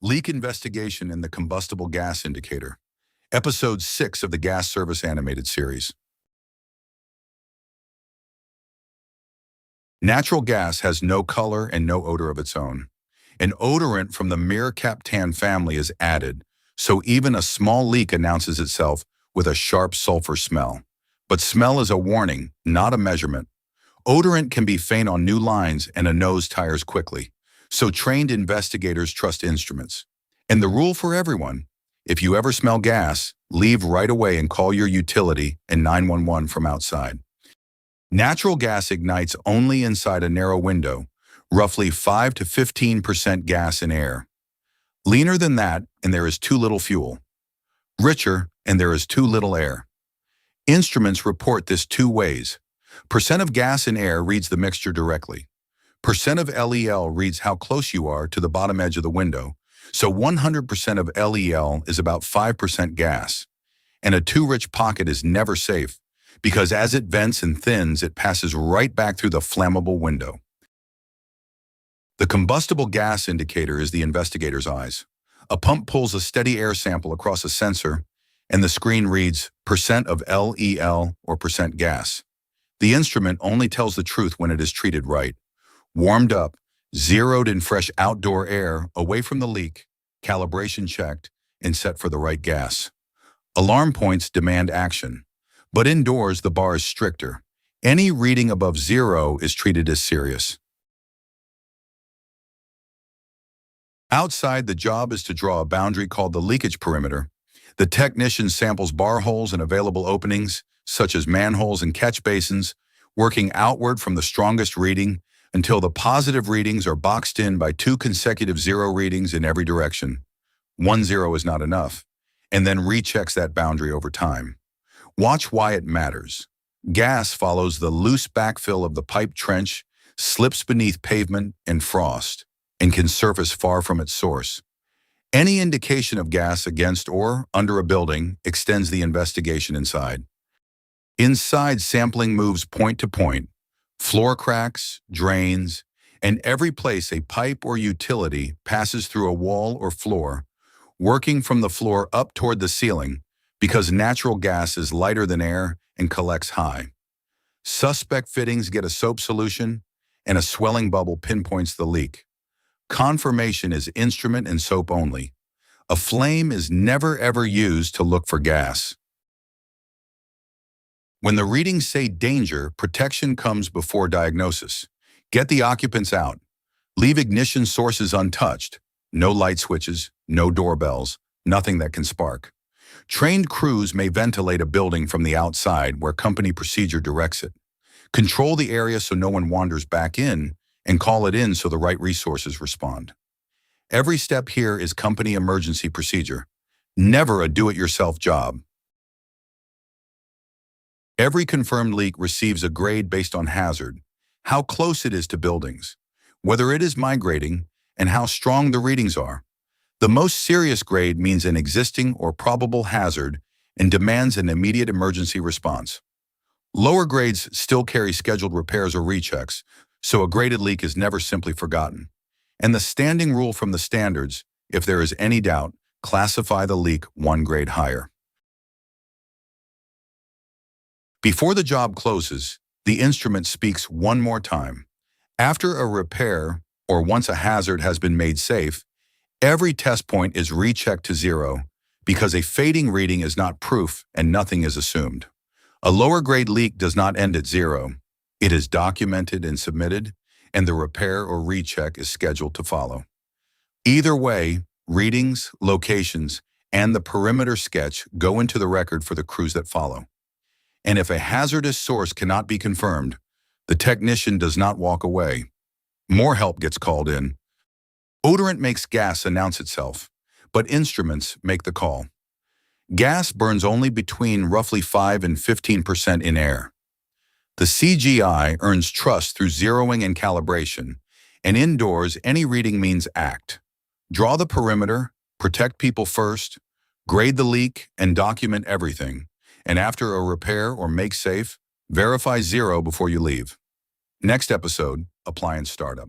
Leak Investigation in the Combustible Gas Indicator, Episode 6 of the Gas Service Animated Series. Natural gas has no color and no odor of its own. An odorant from the mercaptan family is added, so even a small leak announces itself with a sharp sulfur smell. But smell is a warning, not a measurement. Odorant can be faint on new lines and a nose tires quickly, so trained investigators trust instruments. And the rule for everyone: if you ever smell gas, leave right away and call your utility and 911 from outside. Natural gas ignites only inside a narrow window, roughly 5 to 15% gas and air. Leaner than that, and there is too little fuel. Richer, and there is too little air. Instruments report this two ways. Percent of gas and air reads the mixture directly. Percent of LEL reads how close you are to the bottom edge of the window, so 100% of LEL is about 5% gas. And a too rich pocket is never safe, because as it vents and thins, it passes right back through the flammable window. The combustible gas indicator is the investigator's eyes. A pump pulls a steady air sample across a sensor, and the screen reads percent of LEL or percent gas. The instrument only tells the truth when it is treated right. Warmed up, zeroed in fresh outdoor air, away from the leak, calibration checked, and set for the right gas. Alarm points demand action. But indoors, the bar is stricter. Any reading above 0 is treated as serious. Outside, the job is to draw a boundary called the leakage perimeter. The technician samples bar holes and available openings, such as manholes and catch basins, working outward from the strongest reading until the positive readings are boxed in by 2 consecutive 0 readings in every direction. 1 0 is not enough, and then rechecks that boundary over time. Watch why it matters. Gas follows the loose backfill of the pipe trench, slips beneath pavement and frost, and can surface far from its source. Any indication of gas against or under a building extends the investigation inside. Inside, sampling moves point to point, floor cracks, drains, and every place a pipe or utility passes through a wall or floor, working from the floor up toward the ceiling, because natural gas is lighter than air and collects high. Suspect fittings get a soap solution, and a swelling bubble pinpoints the leak. Confirmation is instrument and soap only. A flame is never ever used to look for gas. When the readings say danger, protection comes before diagnosis. Get the occupants out. Leave ignition sources untouched. No light switches, no doorbells, nothing that can spark. Trained crews may ventilate a building from the outside where company procedure directs it. Control the area so no one wanders back in, and call it in so the right resources respond. Every step here is company emergency procedure, never a do-it-yourself job. Every confirmed leak receives a grade based on hazard, how close it is to buildings, whether it is migrating, and how strong the readings are. The most serious grade means an existing or probable hazard and demands an immediate emergency response. Lower grades still carry scheduled repairs or rechecks, so a graded leak is never simply forgotten. And the standing rule from the standards: if there is any doubt, classify the leak 1 grade higher. Before the job closes, the instrument speaks one more time. After a repair, or once a hazard has been made safe, every test point is rechecked to 0, because a fading reading is not proof and nothing is assumed. A lower grade leak does not end at 0. It is documented and submitted, and the repair or recheck is scheduled to follow. Either way, readings, locations, and the perimeter sketch go into the record for the crews that follow. And if a hazardous source cannot be confirmed, the technician does not walk away. More help gets called in. Odorant makes gas announce itself, but instruments make the call. Gas burns only between roughly 5 and 15% in air. The CGI earns trust through zeroing and calibration, and indoors, any reading means act. Draw the perimeter, protect people first, grade the leak, and document everything. And after a repair or make safe, verify 0 before you leave. Next episode, Appliance Startup.